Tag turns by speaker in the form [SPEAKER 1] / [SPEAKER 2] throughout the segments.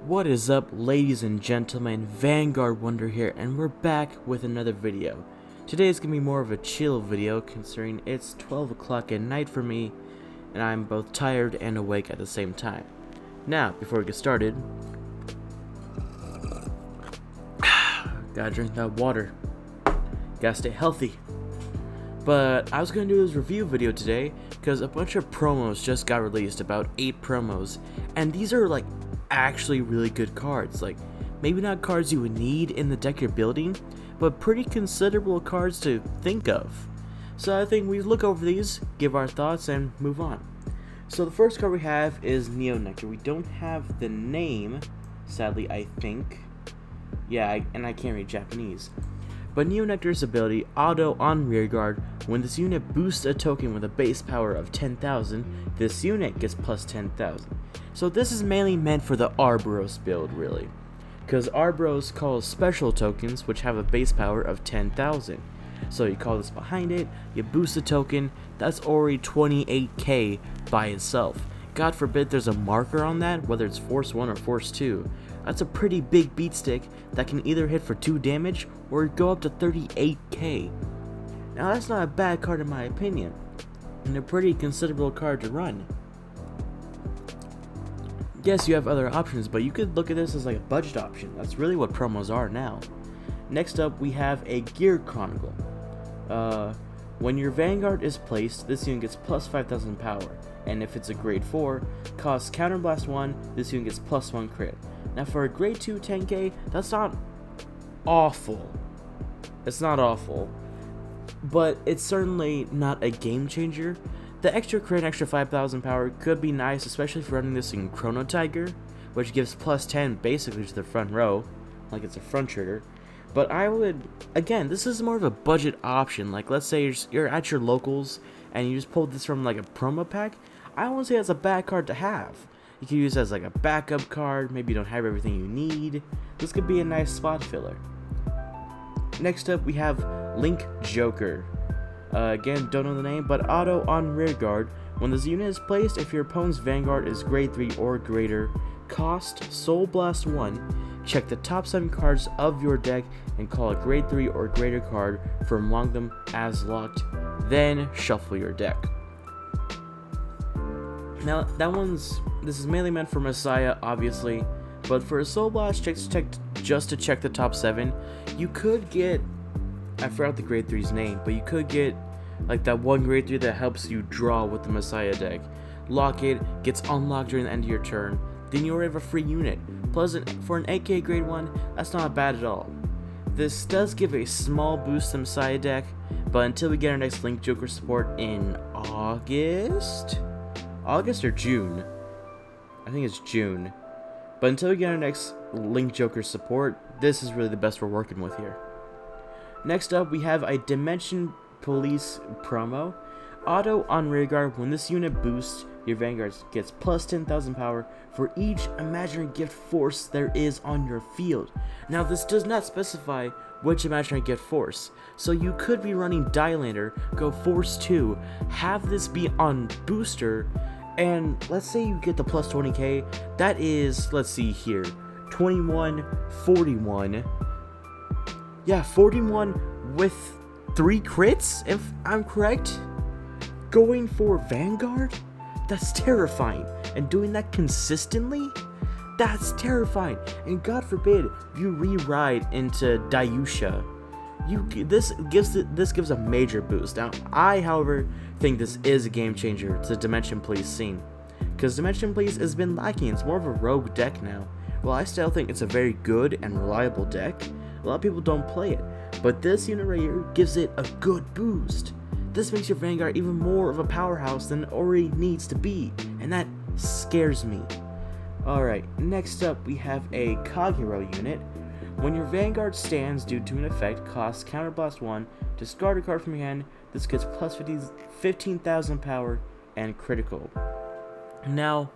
[SPEAKER 1] What is up, ladies and gentlemen? Vanguard Wonder here, and we're back with another video. Today is going to be more of a chill video, considering it's 12 o'clock at night for me, and I'm both tired and awake at the same time. Now, before we get started, gotta drink that water. Gotta stay healthy. But I was going to do this review video today, because a bunch of promos just got released, about 8 promos, and these are like actually really good cards. Like, maybe not cards you would need in the deck you're building, but pretty considerable cards to think of. So I think we look over these, give our thoughts, and move on. So the first card we have is Neo Nectar. We don't have the name, sadly, I think. Yeah, and I can't read Japanese. But Neo Nectar's ability, Auto on Rearguard, when this unit boosts a token with a base power of 10,000, this unit gets plus 10,000. So this is mainly meant for the Arbros build, really. Because Arbros calls special tokens which have a base power of 10,000. So you call this behind it, you boost the token, that's already 28k by itself. God forbid there's a marker on that, whether it's Force 1 or Force 2. That's a pretty big beat stick that can either hit for 2 damage or go up to 38k. Now that's not a bad card in my opinion, and a pretty considerable card to run. Yes, you have other options, but you could look at this as like a budget option. That's really what promos are now. Next up, we have a Gear Chronicle. When your Vanguard is placed, this unit gets plus 5,000 power, and if it's a grade 4, costs Counterblast 1, this unit gets plus 1 crit. Now for a grade 2 10k, that's not awful. It's not awful, but it's certainly not a game changer. The extra crit and extra 5,000 power could be nice, especially for running this in Chrono Tiger, which gives plus 10 basically to the front row, like it's a front trigger. But I would, again, this is more of a budget option. Like, let's say you're at your locals and you just pulled this from like a promo pack. I won't say it's a bad card to have. You can use it as like a backup card. Maybe you don't have everything you need. This could be a nice spot filler. Next up, we have Link Joker. Again, don't know the name, but Auto on Rearguard. When this unit is placed, if your opponent's Vanguard is grade 3 or greater, cost Soul Blast 1, check the top 7 cards of your deck and call a grade 3 or greater card from among them as locked, then shuffle your deck. Now, this is mainly meant for Messiah, obviously, but for a Soul Blast, just to check the top 7, you could get, I forgot the grade 3's name, but you could get like that one grade 3 that helps you draw with the Messiah deck. Lock it, gets unlocked during the end of your turn, then you already have a free unit. Plus, for an 8k grade 1, that's not bad at all. This does give a small boost to the Messiah deck, but until we get our next Link Joker support in August or June? I think it's June. But until we get our next Link Joker support, this is really the best we're working with here. Next up, we have a Dimension Police promo. Auto on Rearguard, when this unit boosts, your Vanguard gets plus 10,000 power for each imaginary gift force there is on your field. Now this does not specify which imaginary gift force, so you could be running Dilander, go Force 2, have this be on booster, and let's say you get the plus 20k, that is, let's see here, 21, 41, yeah, 41 with 3 crits, if I'm correct? Going for Vanguard? That's terrifying. And doing that consistently? That's terrifying. And God forbid you re-ride into Dayusha. This gives a major boost. Now, I, however, think this is a game changer to the Dimension Police scene. Because Dimension Police has been lacking. It's more of a rogue deck now. Well, I still think it's a very good and reliable deck. A lot of people don't play it. But this unit right here gives it a good boost. This makes your Vanguard even more of a powerhouse than it already needs to be, and that scares me. Alright, next up we have a Kagero unit. When your Vanguard stands due to an effect, costs Counterblast 1, discard a card from your hand, this gets plus 15,000 power and critical. Now,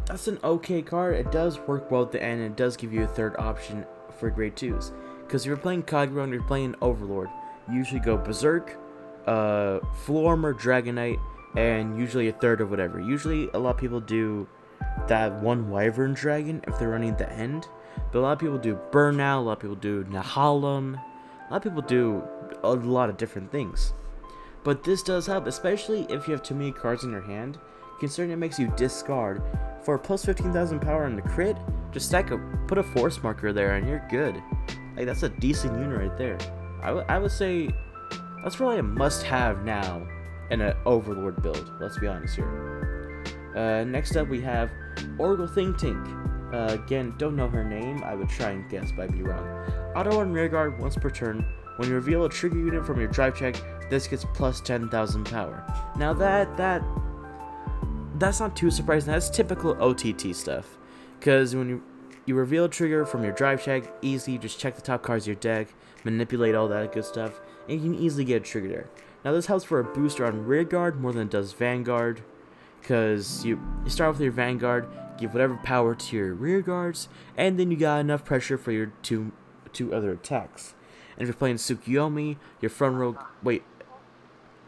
[SPEAKER 1] that's an okay card. It does work well at the end, and it does give you a third option for grade 2s. Because if you're playing Kagero and you're playing Overlord, you usually go Berserk, Floor Armor, Dragonite, and usually a third of whatever. Usually a lot of people do that one Wyvern Dragon if they're running the end. But a lot of people do Burnout, a lot of people do Nahalem, a lot of people do a lot of different things. But this does help, especially if you have too many cards in your hand, considering it makes you discard. For plus 15,000 power on the crit, just put a force marker there and you're good. Like, that's a decent unit right there. I would say that's probably a must-have now in an Overlord build, let's be honest here. Next up we have Oracle Think Tank. Again, don't know her name, I would try and guess, but I'd be wrong. Auto on rearguard once per turn. When you reveal a trigger unit from your drive check, this gets plus 10,000 power. Now that's not too surprising. That's typical OTT stuff. Because when you reveal a trigger from your drive check, easy, just check the top cards of your deck, manipulate all that good stuff, and you can easily get a trigger there. Now this helps for a booster on rearguard more than it does Vanguard. Because you start with your Vanguard, give whatever power to your rearguards, and then you got enough pressure for your two other attacks. And if you're playing Tsukuyomi, your front row... Wait.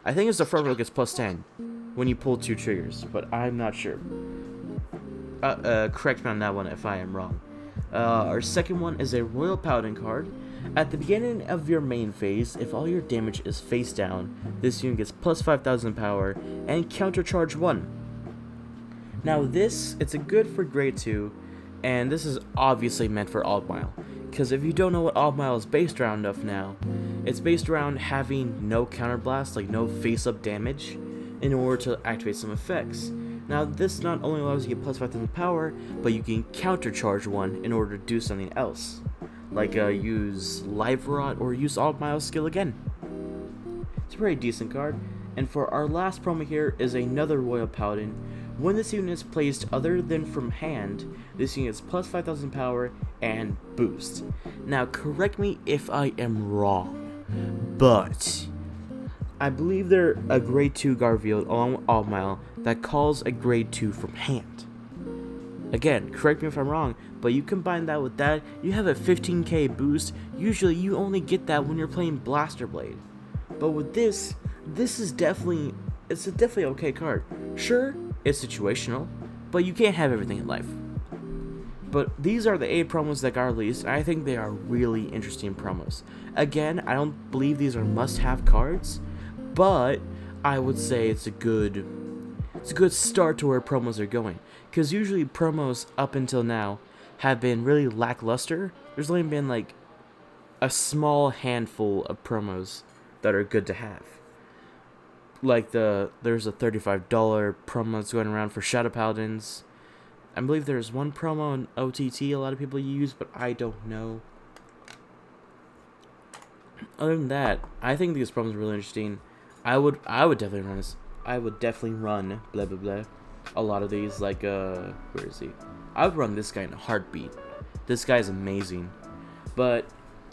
[SPEAKER 1] I think it's the front row gets plus 10 when you pull 2 triggers, but I'm not sure. Correct me on that one if I am wrong. Our second one is a Royal Paladin card. At the beginning of your main phase, if all your damage is face down, this unit gets plus 5,000 power and countercharge 1. Now it's a good for grade 2, and this is obviously meant for Altmile. Because if you don't know what Altmile is based around of now, it's based around having no counterblast, like no face-up damage, in order to activate some effects. Now this not only allows you to get plus 5,000 power, but you can countercharge 1 in order to do something else. Like use Live Rot or use Altmile's skill again. It's a pretty decent card. And for our last promo here is another Royal Paladin. When this unit is placed other than from hand, this unit gets plus 5,000 power and boost. Now correct me if I am wrong, but I believe they're a grade 2 Garfield along with Altmile that calls a grade 2 from hand. Again, correct me if I'm wrong, but you combine that with that, you have a 15k boost. Usually you only get that when you're playing Blaster Blade. But with this is definitely okay card. Sure, it's situational, but you can't have everything in life. But these are the 8 promos that got released, and I think they are really interesting promos. Again, I don't believe these are must-have cards, but I would say it's a good start to where promos are going. Because usually promos up until now have been really lackluster. There's only been like a small handful of promos that are good to have. Like there's a $35 promo that's going around for Shadow Paladins. I believe there's one promo on OTT a lot of people use, but I don't know. Other than that, I think these promos are really interesting. I would definitely run this. I would definitely run blah blah blah. A lot of these, like where is he? I would run this guy in a heartbeat. This guy's amazing. But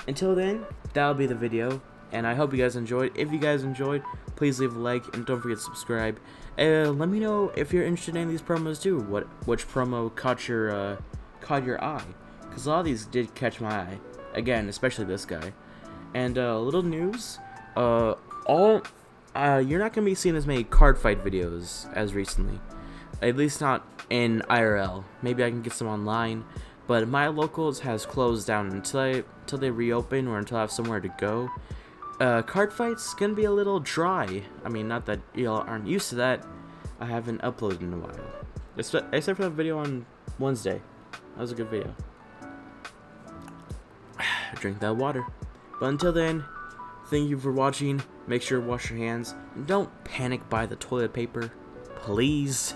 [SPEAKER 1] until then, that'll be the video. And I hope you guys enjoyed. If you guys enjoyed, please leave a like and don't forget to subscribe. Let me know if you're interested in these promos too. Which promo caught your eye? Because a lot of these did catch my eye. Again, especially this guy. And little news. You're not gonna be seeing as many card fight videos as recently. At least not in IRL. Maybe I can get some online. But my locals has closed down until they reopen or until I have somewhere to go. Card fights gonna be a little dry. I mean, not that y'all aren't used to that. I haven't uploaded in a while. Except for that video on Wednesday. That was a good video. Drink that water. But until then, thank you for watching. Make sure to wash your hands. And don't panic buy the toilet paper. Please.